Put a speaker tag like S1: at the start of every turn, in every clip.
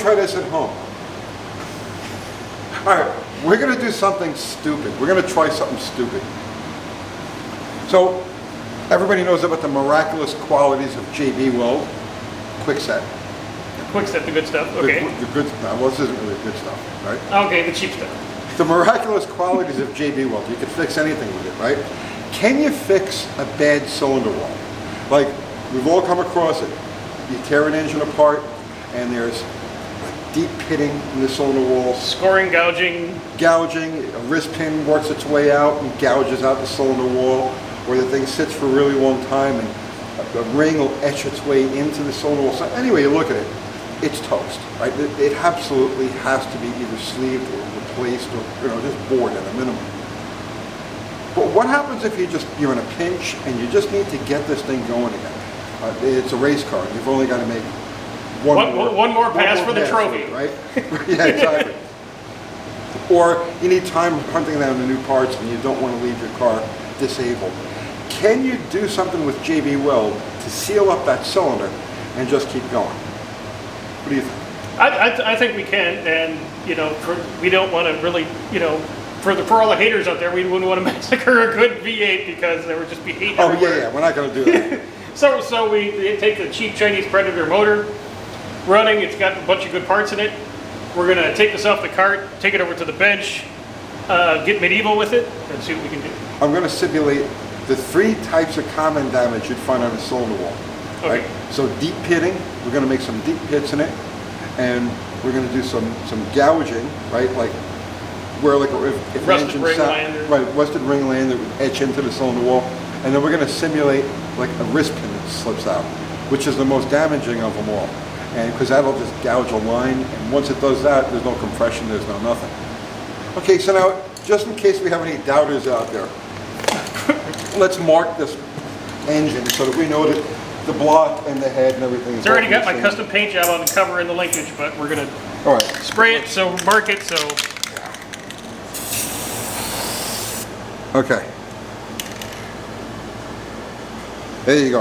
S1: try this at home. All right, we're going to do something stupid. We're going to try something stupid. So, everybody knows about the miraculous qualities of JB Weld Quickset.
S2: Quickset, the good stuff. Okay.
S1: The good stuff. Well, this isn't really good stuff, right?
S2: Okay, the cheap stuff.
S1: The miraculous qualities of JB Weld. You can fix anything with it, right? Can you fix a bad cylinder wall? Like, we've all come across it. You tear an engine apart, and there's like deep pitting in the cylinder wall.
S2: Scoring, gouging.
S1: Gouging. A wrist pin works its way out and gouges out the cylinder wall, or the thing sits for a really long time, and a ring will etch its way into the cylinder wall. So anyway, you look at it, it's toast, right? It absolutely has to be either sleeved or replaced, or just bored at a minimum. But what happens if you're in a pinch and you just need to get this thing going again? It's a race car. You've only got to make one more
S2: pass for the trophy,
S1: right? Yeah, exactly. Or you need time hunting down the new parts and you don't want to leave your car disabled. Can you do something with JB Weld to seal up that cylinder and just keep going? What do you think?
S2: I think we can, and we don't want to really, for all the haters out there, we wouldn't want to massacre a good V8 because there would just be hate everywhere.
S1: Oh yeah, we're not going to do that.
S2: So we take the cheap Chinese Predator motor, running. It's got a bunch of good parts in it. We're going to take this off the cart, take it over to the bench, get medieval with it, and see what we can do.
S1: I'm going to simulate the 3 types of common damage you'd find on a cylinder wall.
S2: Okay.
S1: Right? So deep pitting, we're going to make some deep pits in it, and we're going to do some gouging, right? Like where if
S2: rusted ring lander.
S1: Right, rusted ring lander that would etch into the cylinder wall, and then we're going to simulate like a wrist pin that slips out, which is the most damaging of them all, and because that'll just gouge a line, and once it does that, there's no compression, there's no nothing. Okay, so now just in case we have any doubters out there, let's mark this engine so that we know that the block and the head and everything.
S2: It's already got my custom paint job on the cover and the linkage, but we're gonna spray it, so mark it, so.
S1: Okay. There you go.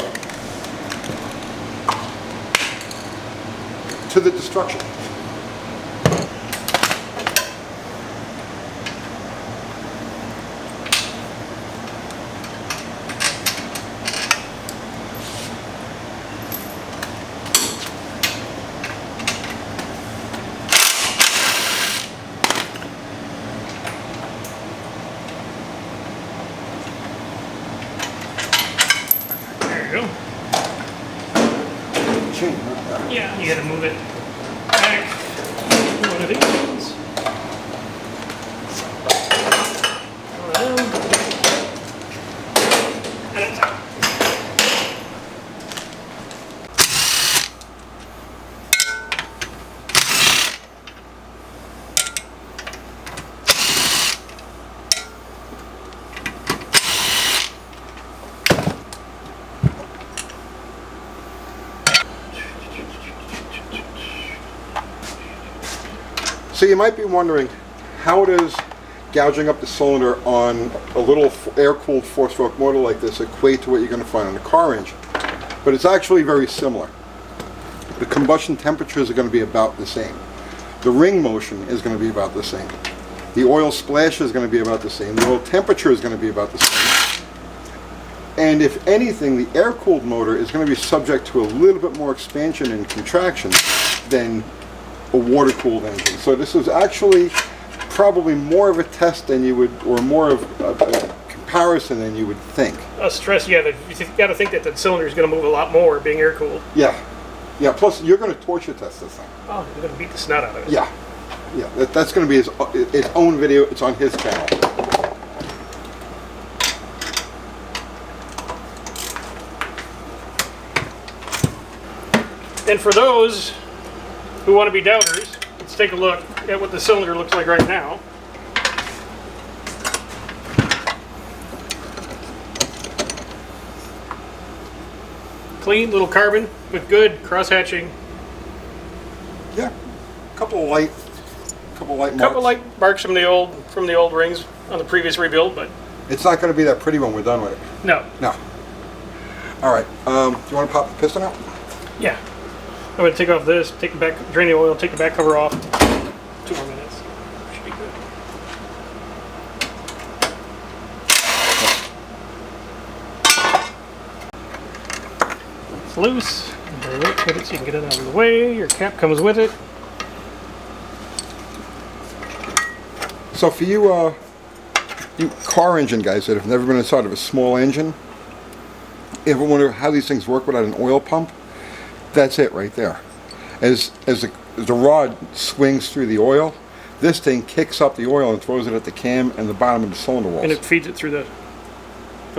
S1: To the destruction.
S2: Yeah, you gotta move it back. One of these. One of them. And it's out.
S1: So you might be wondering, how does gouging up the cylinder on a little air-cooled 4-stroke motor like this equate to what you're going to find on a car engine? But it's actually very similar. The combustion temperatures are going to be about the same. The ring motion is going to be about the same. The oil splash is going to be about the same. The oil temperature is going to be about the same. And if anything, the air-cooled motor is going to be subject to a little bit more expansion and contraction than a water-cooled engine. So this is actually probably more of a test than you would, or more of a comparison than you would think.
S2: Stress, yeah, you've got to think that the cylinder is going to move a lot more being air-cooled.
S1: Yeah. Yeah, plus you're going to torture test this thing.
S2: Oh, you're going to beat the snot out of it.
S1: Yeah. Yeah, that's going to be his own video. It's on his channel.
S2: And for those who want to be doubters, let's take a look at what the cylinder looks like right now. Clean little carbon with good cross-hatching.
S1: Yeah, couple of light marks.
S2: Couple light marks from the old rings on the previous rebuild, but
S1: it's not going to be that pretty when we're done with it.
S2: No.
S1: No. All right. Do you want to pop the piston out?
S2: Yeah. I'm going to take off this, take the back, drain the oil, take the back cover off. 2 more minutes. Should be good. It's loose. Put it so you can get it out of the way. Your cap comes with it.
S1: So for you, you car engine guys that have never been inside of a small engine, you ever wonder how these things work without an oil pump? That's it right there. As the rod swings through the oil, this thing kicks up the oil and throws it at the cam and the bottom of the cylinder walls.
S2: And it feeds it through the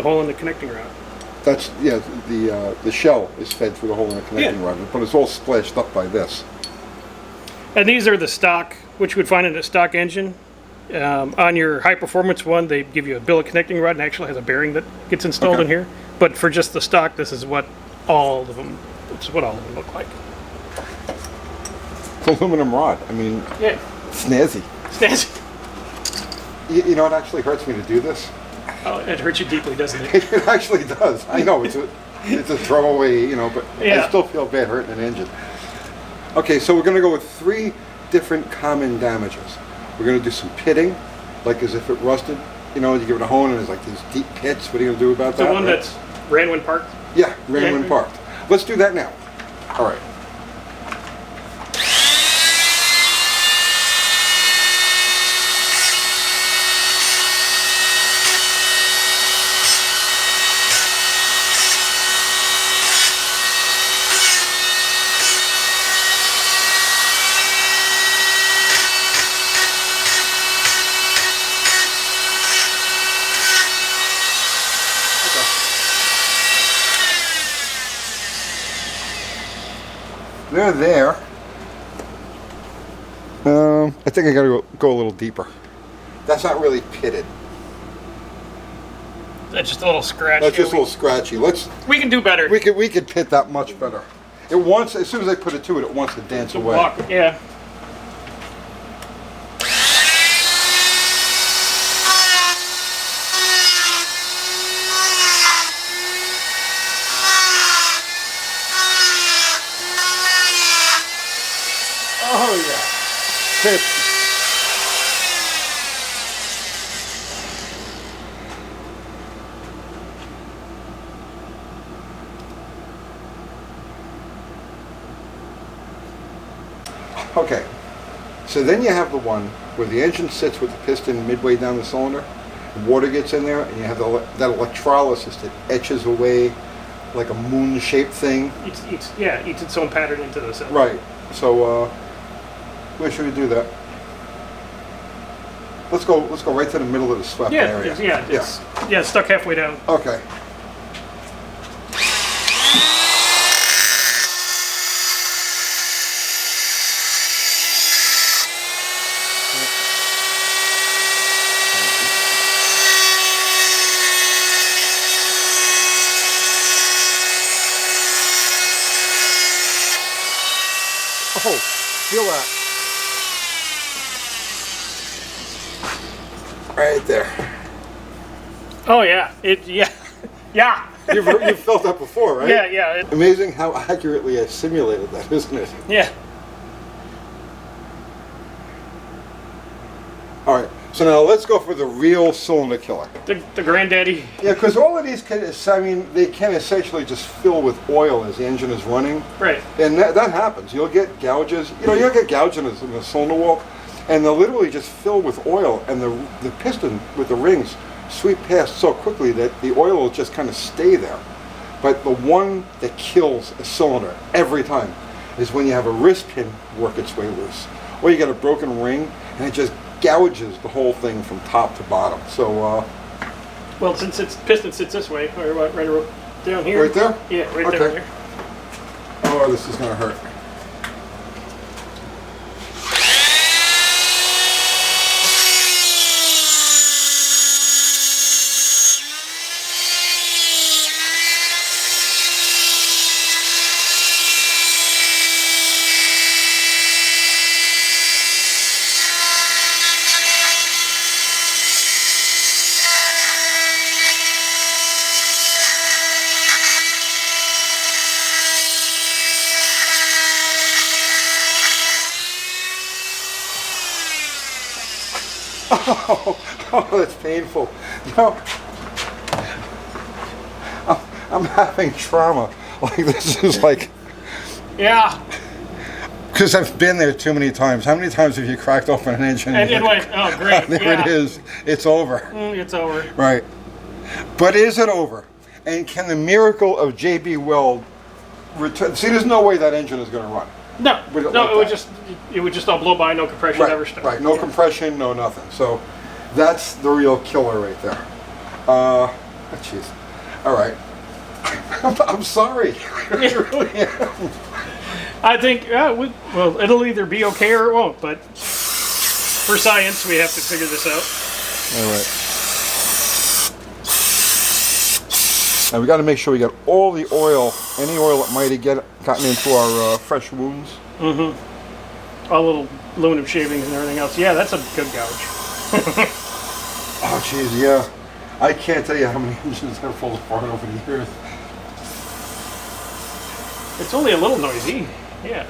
S2: hole in the connecting rod.
S1: That's, yeah, the shell is fed through the hole in the connecting rod, but it's all splashed up by this.
S2: And these are the stock, which you would find in a stock engine. On your high performance one, they give you a billet connecting rod and actually has a bearing that gets installed in here. But for just the stock, this is what all of them. It's what all of them look like.
S1: It's aluminum rod. I mean,
S2: Yeah.
S1: snazzy.
S2: Snazzy.
S1: You know, it actually hurts me to do this.
S2: Oh, it hurts you deeply, doesn't it?
S1: It actually does. I know it's a throwaway, you know, but
S2: Yeah.
S1: I still feel bad hurting an engine. Okay, so we're going to go with 3 different common damages. We're going to do some pitting, like as if it rusted. You know, you give it a hone and there's like these deep pits. What are you going to do about that?
S2: The one that's ran when parked.
S1: Yeah, ran when parked. Let's do that now. All right. They're there. I think I gotta go a little deeper. That's not really pitted.
S2: That's just a little scratch.
S1: That's
S2: here.
S1: just a little scratchy.
S2: We can do better.
S1: We could pit that much better. It wants, as soon as I put it to it, it wants to dance
S2: to
S1: away.
S2: walk. Yeah.
S1: Oh yeah. Pit. Okay, so then you have the one where the engine sits with the piston midway down the cylinder, water gets in there, and you have that electrolysis that etches away like a moon-shaped thing.
S2: Eats its own pattern into the cylinder.
S1: Right, so where should we do that? Let's go right to the middle of the swept area.
S2: It's stuck halfway down.
S1: Okay. Oh, feel that. Right there.
S2: Oh yeah, yeah.
S1: You've felt that before, right?
S2: Yeah.
S1: Amazing how accurately I simulated that, isn't it?
S2: Yeah.
S1: All right, so now let's go for the real cylinder killer.
S2: The granddaddy.
S1: Yeah, because all of these they can essentially just fill with oil as the engine is running.
S2: Right.
S1: And that happens. You'll get gouges. You know, you'll get gouges in the cylinder wall, and they'll literally just fill with oil, and the piston with the rings sweep past so quickly that the oil will just kind of stay there. But the one that kills a cylinder every time is when you have a wrist pin work its way loose, or you get a broken ring, and it just gouges the whole thing from top to bottom. So,
S2: well, since its piston sits this way, right down here.
S1: right there?
S2: Yeah, right
S1: Okay.
S2: down there.
S1: Oh, this is gonna hurt. Oh, that's painful. You know, I'm having trauma. Like, this is like,
S2: Yeah.
S1: because I've been there too many times. How many times have you cracked open an engine?
S2: And it went, oh, great.
S1: There
S2: Yeah.
S1: it is. It's over.
S2: It's over.
S1: Right. But is it over? And can the miracle of JB Weld return? See, there's no way that engine is going to run.
S2: No,
S1: With it
S2: no,
S1: like
S2: it would
S1: that.
S2: just all blow by, no compression,
S1: Right,
S2: never start.
S1: right. No compression, no nothing. So that's the real killer right there. Jeez. All right. I'm sorry. I really am.
S2: I think, well, it'll either be okay or it won't, but for science, we have to figure this out.
S1: All right. Now we got to make sure we get all the oil, any oil that might have gotten into our fresh wounds.
S2: Mm-hmm. All little aluminum shavings and everything else. Yeah, that's a good gouge.
S1: Oh, jeez, yeah. I can't tell you how many engines have fallen apart over the years.
S2: It's only a little noisy. Yeah.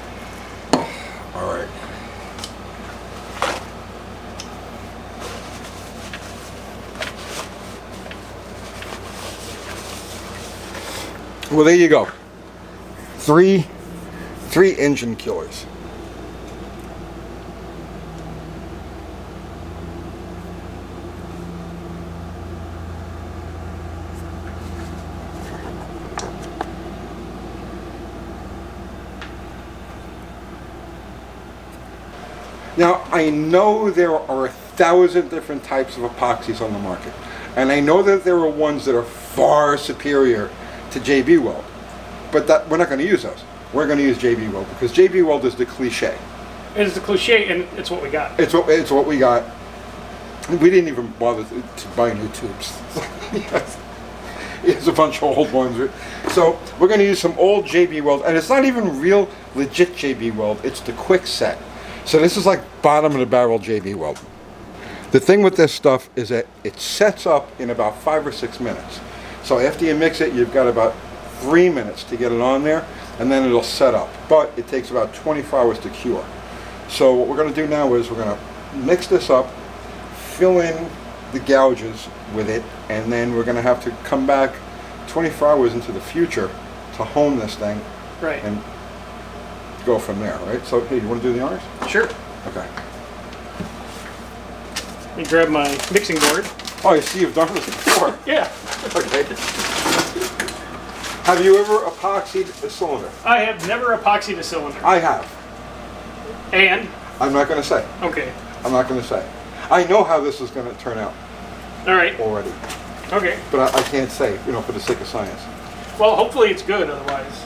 S1: All right. Well, there you go. Three engine killers. Now, I know there are 1,000 different types of epoxies on the market, and I know that there are ones that are far superior to JB Weld, but that we're not going to use those. We're going to use JB Weld because JB Weld is the cliche.
S2: It's the cliche, and it's what we got.
S1: It's what we got. We didn't even bother to buy new tubes. It's a bunch of old ones. So we're going to use some old JB Weld, and it's not even real legit JB Weld. It's the quick set. So this is like bottom of the barrel JB Weld. The thing with this stuff is that it sets up in about 5 or 6 minutes. So after you mix it, you've got about 3 minutes to get it on there, and then it'll set up. But it takes about 24 hours to cure. So what we're going to do now is we're going to mix this up, fill in the gouges with it, and then we're going to have to come back 24 hours into the future to hone this thing.
S2: Right.
S1: And go from there, right? So, hey, you want to do the honors?
S2: Sure.
S1: Okay.
S2: Let me grab my mixing board.
S1: Oh, I see you've done this before.
S2: Yeah.
S1: Okay. Have you ever epoxied a cylinder?
S2: I have never epoxied a cylinder.
S1: I have.
S2: And?
S1: I'm not going to say.
S2: Okay.
S1: I'm not going to say. I know how this is going to turn out
S2: All right.
S1: already,
S2: Okay.
S1: but I can't say, for the sake of science.
S2: Well, hopefully it's good, otherwise,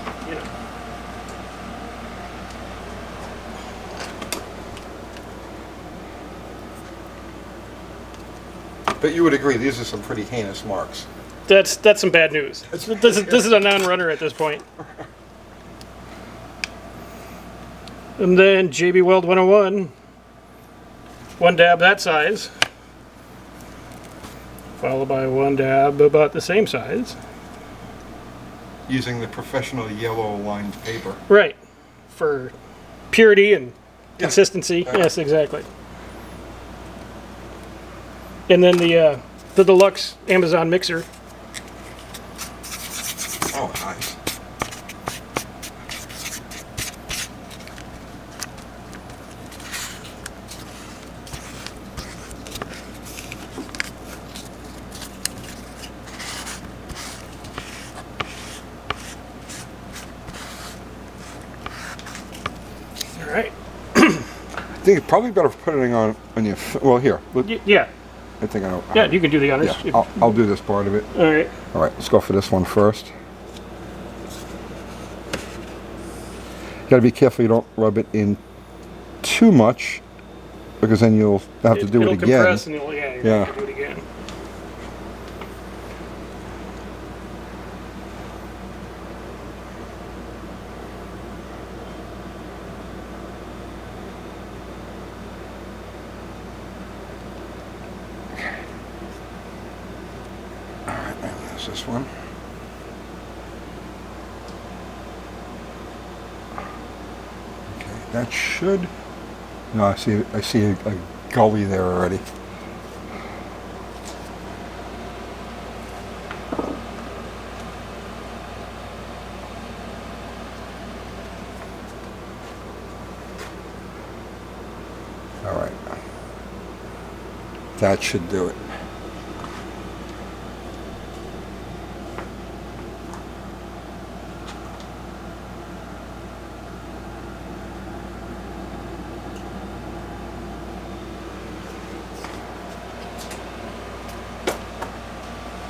S1: But you would agree, these are some pretty heinous marks.
S2: That's some bad news. This is a non-runner at this point. And then JB Weld 101. One dab that size. Followed by one dab about the same size.
S1: Using the professional yellow lined paper.
S2: Right. For purity and consistency.
S1: Yeah.
S2: Yes, exactly. And then the deluxe Amazon mixer.
S1: Oh, nice.
S2: All right.
S1: I think you probably better put it on your. Well, here.
S2: Yeah.
S1: I think I know.
S2: Yeah, you can do the honors.
S1: Yeah, I'll do this part of it.
S2: All right.
S1: All right, let's go for this one first. You gotta be careful you don't rub it in too much, because then you'll have to do it
S2: It'll
S1: again.
S2: compress and you'll have to do it again.
S1: All right, and there's this one. Okay, that should. No, I see a gully there already. That should do it.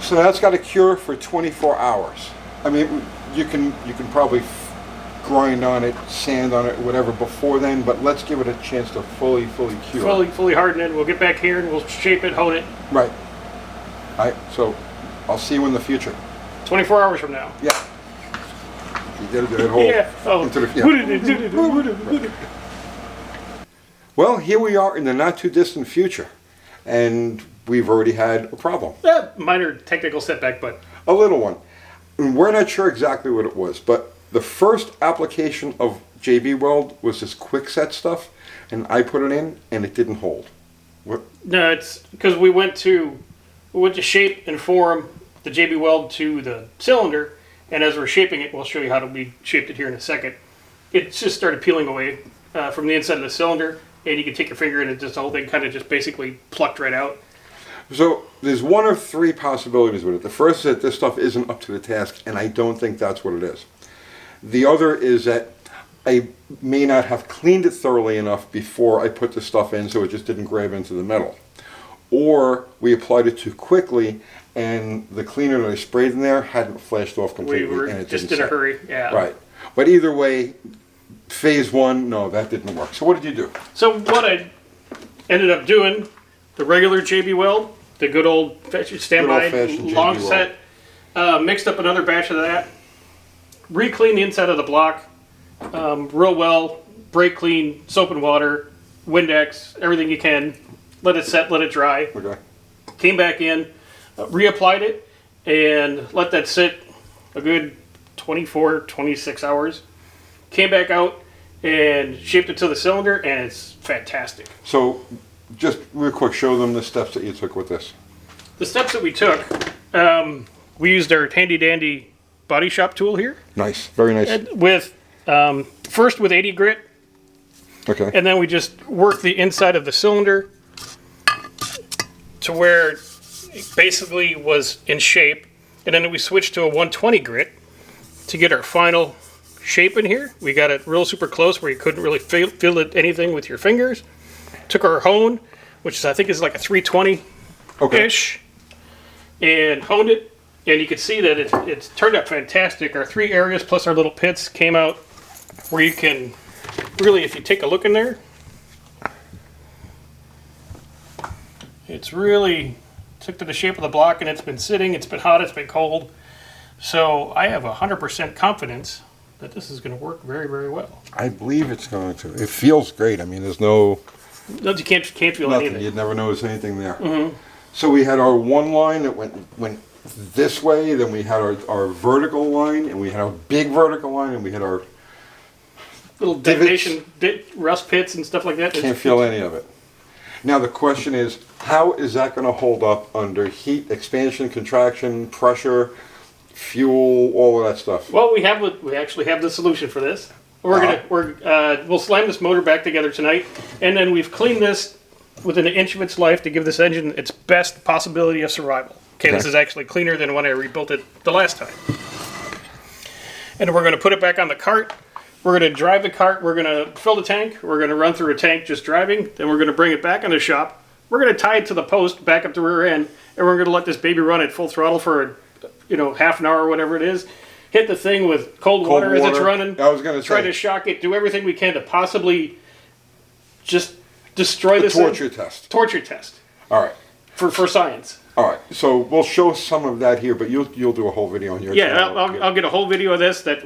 S1: So that's got to cure for 24 hours. I mean, you can probably grind on it, sand on it, whatever before then, but let's give it a chance to fully cure.
S2: Fully harden it. We'll get back here and we'll shape it, hone it.
S1: Right. All right. So I'll see you in the future.
S2: 24 hours from now.
S1: Yeah. You did a good hole.
S2: Yeah. Oh.
S1: Into the, Well, here we are in the not too distant future, and we've already had a problem.
S2: Minor technical setback, but
S1: A little one. And we're not sure exactly what it was, but the first application of JB Weld was this quick set stuff, and I put it in, and it didn't hold. What?
S2: no, it's because we went to shape and form the JB Weld to the cylinder, and as we're shaping it, we'll show you how we shaped it here in a second. It just started peeling away from the inside of the cylinder, and you can take your finger and the whole thing kind of just basically plucked right out.
S1: So there's one of three possibilities with it. The first is that this stuff isn't up to the task, and I don't think that's what it is. The other is that I may not have cleaned it thoroughly enough before I put the stuff in, so it just didn't grab into the metal. Or we applied it too quickly, and the cleaner that I sprayed in there hadn't flashed off completely.
S2: We were
S1: and it
S2: just
S1: didn't
S2: in a
S1: set.
S2: hurry, yeah.
S1: Right. But either way, phase one, no, that didn't work. So what did you do?
S2: So what I ended up doing, the regular JB Weld, the good old standby
S1: Good old-fashioned
S2: long
S1: JB
S2: set, mixed up another batch of that, re-cleaned the inside of the block real well, brake clean, soap and water, Windex, everything you can, let it set, let it dry.
S1: Okay.
S2: Came back in, reapplied it, and let that sit a good 24, 26 hours. Came back out and shaped it to the cylinder, and it's fantastic.
S1: So just real quick, show them the steps that you took with this.
S2: The steps that we took, we used our handy dandy body shop tool here.
S1: Nice, very nice.
S2: And with first with 80 grit,
S1: Okay.
S2: and then we just worked the inside of the cylinder to where it basically was in shape, and then we switched to a 120 grit to get our final shape in here. We got it real super close where you couldn't really feel it anything with your fingers. Took our hone, which is, I think is like a 320-ish, and honed it, and you could see that it's turned out fantastic. Our three areas plus our little pits came out where you can really, if you take a look in there, it's really took to the shape of the block, and it's been sitting, it's been hot, it's been cold. So I have 100% confidence that this is going to work very, very well.
S1: I believe it's going to. It feels great. I mean, there's no...
S2: No, you can't feel
S1: nothing.
S2: anything.
S1: You'd never notice anything there.
S2: Mm-hmm.
S1: So we had our one line that went this way, then we had our vertical line, and we had our big vertical line, and we had our...
S2: Little detonation, rust pits and stuff like that.
S1: Can't feel any of it. Now the question is, how is that going to hold up under heat, expansion, contraction, pressure, fuel, all of that stuff?
S2: Well, we actually have the solution for this. We'll slam this motor back together tonight, and then we've cleaned this within an inch of its life to give this engine its best possibility of survival. Okay, this is actually cleaner than when I rebuilt it the last time. And we're going to put it back on the cart. We're going to drive the cart. We're going to fill the tank. We're going to run through a tank just driving. Then we're going to bring it back in the shop. We're going to tie it to the post back up the rear end, and we're going to let this baby run at full throttle for half an hour or whatever it is. Hit the thing with cold water as it's running.
S1: I was going to
S2: try to shock it. Do everything we can to possibly just destroy this
S1: torture test.
S2: Torture test.
S1: All right.
S2: For science.
S1: All right. So we'll show some of that here, but you'll do a whole video on your channel.
S2: I'll get a whole video of this that,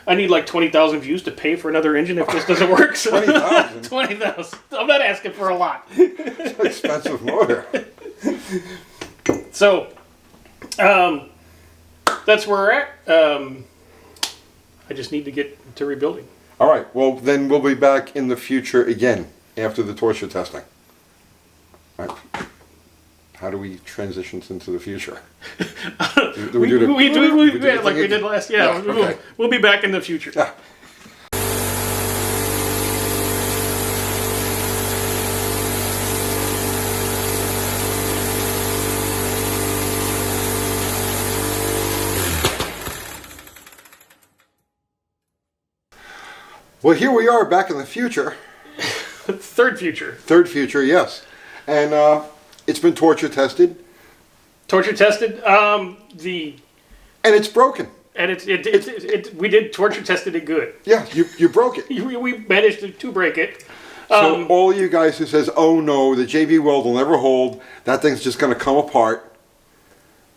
S2: I need like 20,000 views to pay for another engine if this doesn't work. So
S1: 20,000?
S2: 20,000. I'm not asking for a lot.
S1: It's an expensive motor.
S2: So, that's where we're at. I just need to get to rebuilding.
S1: All right. Well, then we'll be back in the future again after the torture testing. All right. How do we transition into the future? Do we do
S2: it like we did last. Yeah,
S1: okay.
S2: We'll be back in the future.
S1: Yeah. Well, here we are back in the future.
S2: Third future.
S1: Third future, yes. And it's been torture tested.
S2: Torture tested.
S1: And it's broken.
S2: And we did torture tested it good.
S1: Yeah, you broke it.
S2: We managed to break it.
S1: So all you guys who says, oh no, the JB Weld will never hold, that thing's just going to come apart,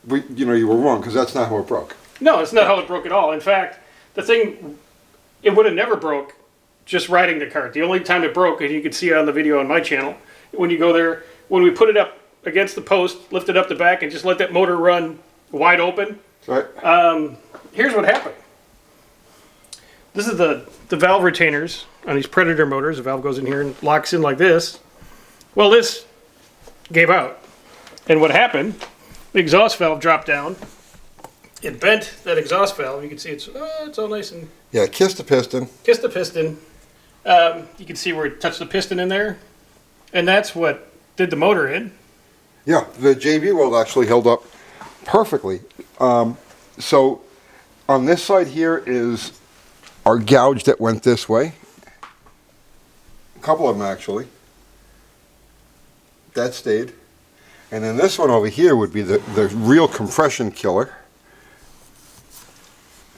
S1: you were wrong, because that's not how it broke.
S2: No, it's not how it broke at all. In fact, the thing, it would have never broke just riding the cart. The only time it broke, and you can see it on the video on my channel, when you go there, when we put it up against the post, lifted up the back, and just let that motor run wide open.
S1: Right.
S2: Here's what happened. This is the valve retainers on these Predator motors. The valve goes in here and locks in like this. Well, this gave out. And what happened, the exhaust valve dropped down. It bent that exhaust valve. You can see it's all nice and...
S1: Yeah, kiss the piston.
S2: Kiss the piston. You can see where it touched the piston in there. And that's what did the motor in.
S1: Yeah, the JB Weld actually held up perfectly. So on this side here is our gouge that went this way. A couple of them actually. That stayed. And then this one over here would be the real compression killer.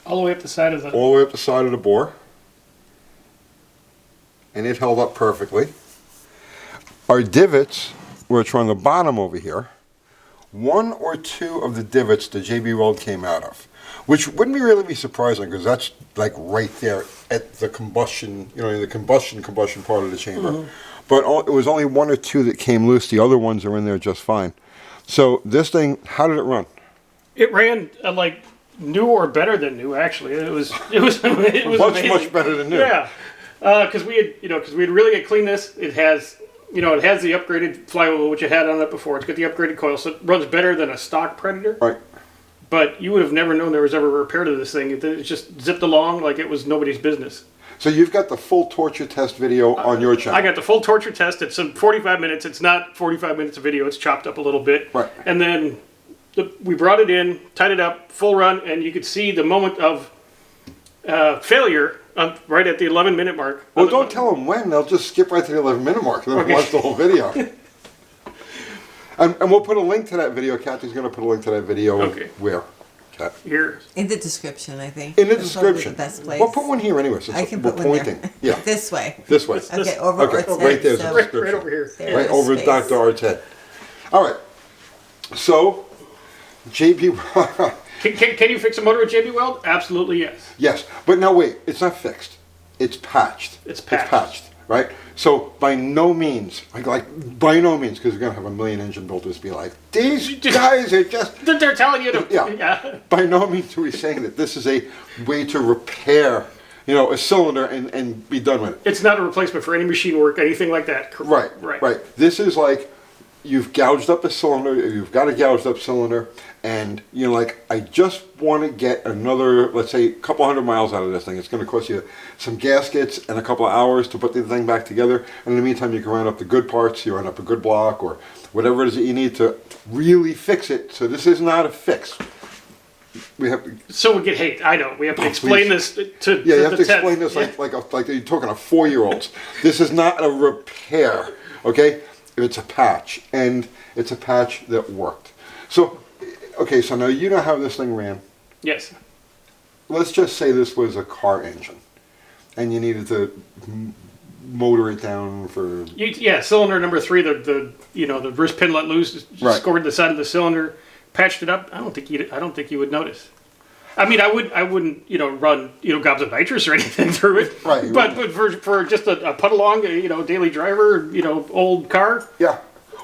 S2: All the way up the side of the...
S1: All the way up the side of the bore. And it held up perfectly. Our divots, which are on the bottom over here, one or two of the divots the JB Weld came out of, which wouldn't really be surprising because that's like right there at the combustion, in the combustion part of the chamber. Mm-hmm. But it was only one or two that came loose. The other ones are in there just fine. So this thing, how did it run?
S2: It ran like new or better than new. Actually, it was much
S1: better than new.
S2: Yeah, because we had really cleaned this. It has the upgraded flywheel, which it had on it before. It's got the upgraded coil, so it runs better than a stock Predator.
S1: Right.
S2: But you would have never known there was ever a repair to this thing. It just zipped along like it was nobody's business.
S1: So you've got the full torture test video on your channel.
S2: I got the full torture test. It's 45 minutes. It's not 45 minutes of video. It's chopped up a little bit.
S1: Right.
S2: And then we brought it in, tied it up, full run, and you could see the moment of failure right at the 11-minute mark.
S1: Well, don't tell them when. They'll just skip right to the 11-minute mark and then watch the whole video. And we'll put a link to that video. Kathy's going to put a link to that video.
S2: Okay.
S1: Where? Kat?
S2: Here.
S3: In the description, I think.
S1: In the
S3: That's probably
S1: description.
S3: the best place.
S1: We'll put one here anyway. Since
S3: I can
S1: we're
S3: put one
S1: pointing.
S3: there.
S1: Yeah.
S3: This way.
S1: This way.
S3: Okay, over
S1: Okay,
S3: Art's
S1: right
S3: head,
S1: there's the
S3: so
S1: description.
S2: Right over here.
S3: there's
S1: Right over
S3: space.
S1: Dr. Art's head. All right. So, JB...
S2: Can you fix a motor with JB Weld? Absolutely yes.
S1: Yes, but now wait. It's not fixed. It's patched.
S2: It's patched.
S1: Right? So by no means, by no means, because we're going to have a million engine builders be like, these guys are just...
S2: They're telling you to...
S1: Yeah. By no means are we saying that this is a way to repair, a cylinder and be done with it.
S2: It's not a replacement for any machine work, anything like that.
S1: Right. This is like, you've gouged up a cylinder, you've got a gouged up cylinder, and you're like, I just want to get another, let's say, a couple hundred miles out of this thing. It's going to cost you some gaskets and a couple of hours to put the thing back together. And in the meantime, you can round up the good parts, you round up a good block, or whatever it is that you need to really fix it. So this is not a fix.
S2: So we get hate. I know. We have to explain this to
S1: you have to
S2: the
S1: explain this like you're talking to 4-year-olds. This is not a repair, okay? It's a patch, and it's a patch that worked. So, okay, so now you know how this thing ran.
S2: Yes.
S1: Let's just say this was a car engine, and you needed to motor it down for...
S2: cylinder number 3, the wrist pin let loose, scored the side of the cylinder, patched it up. I don't think you would notice. I mean, I wouldn't run gobs of nitrous or anything through it. Right. But for just a put along, daily driver, old car.
S1: Yeah.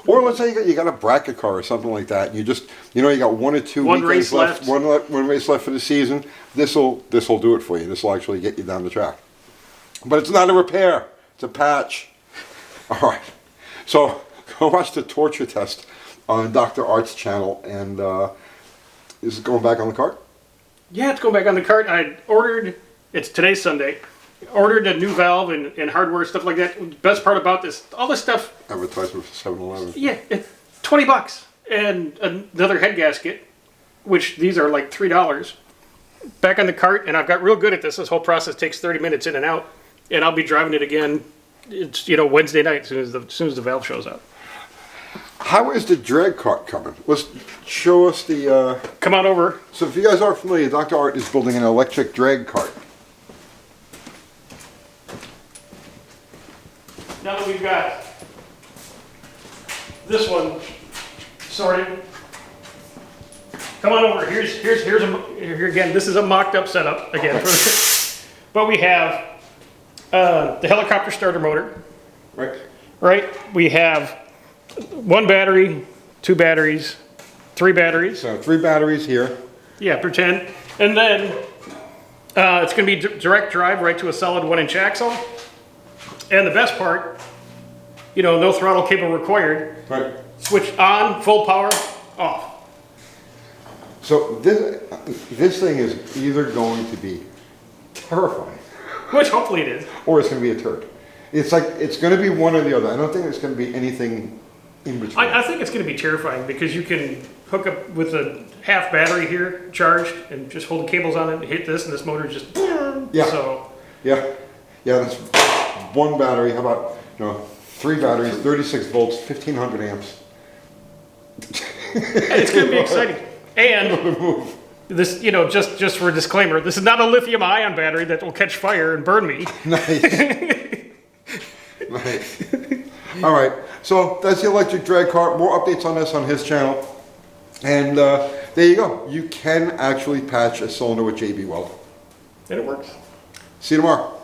S1: Or let's say you got a bracket car or something like that, and you just you got 1 or 2
S2: one
S1: weekends
S2: race left,
S1: one race left for the season. This'll do it for you. This will actually get you down the track. But it's not a repair. It's a patch. All right. So go watch the torture test on Dr. Art's channel, and is it going back on the cart?
S2: Yeah, it's going back on the cart. I ordered, it's today's Sunday, ordered a new valve and hardware, stuff like that. Best part about this, all this stuff.
S1: Advertisement for 7-Eleven.
S2: Yeah, $20. And another head gasket, which these are like $3. Back on the cart, and I've got real good at this. This whole process takes 30 minutes in and out. and I'll be driving it again. It's, you know, Wednesday night as soon as the valve shows up.
S1: How is the drag cart coming? Let's show us the.
S2: Come on over.
S1: So if you guys aren't familiar, Dr. Art is building an electric drag cart.
S2: Now that we've got this one sorted, come on over. Here again. This is a mocked-up setup again, but we have the helicopter starter motor.
S1: Right.
S2: Right. We have 1 battery, 2 batteries, 3 batteries.
S1: So 3 batteries here.
S2: Yeah, pretend. And then it's going to be direct drive right to a solid 1-inch axle. And the best part, you know, no throttle cable required.
S1: Right.
S2: Switch on, full power, off.
S1: So this thing is either going to be terrifying,
S2: Which hopefully it is.
S1: or it's going to be a turd. It's like it's going to be one or the other. I don't think it's going to be anything in between.
S2: I think it's going to be terrifying because you can hook up with a half battery here, charged, and just hold the cables on it and hit this, and this motor just.
S1: Yeah.
S2: So.
S1: Yeah. That's 1 battery. How about 3 batteries, 36 volts, 1500 amps.
S2: It's going to be exciting. And this, you know, just for a disclaimer, this is not a lithium-ion battery that will catch fire and burn me.
S1: Nice. Nice. All right. So that's the electric drag cart. More updates on this on his channel. And there you go. You can actually patch a cylinder with JB Weld.
S2: And it works.
S1: See you tomorrow.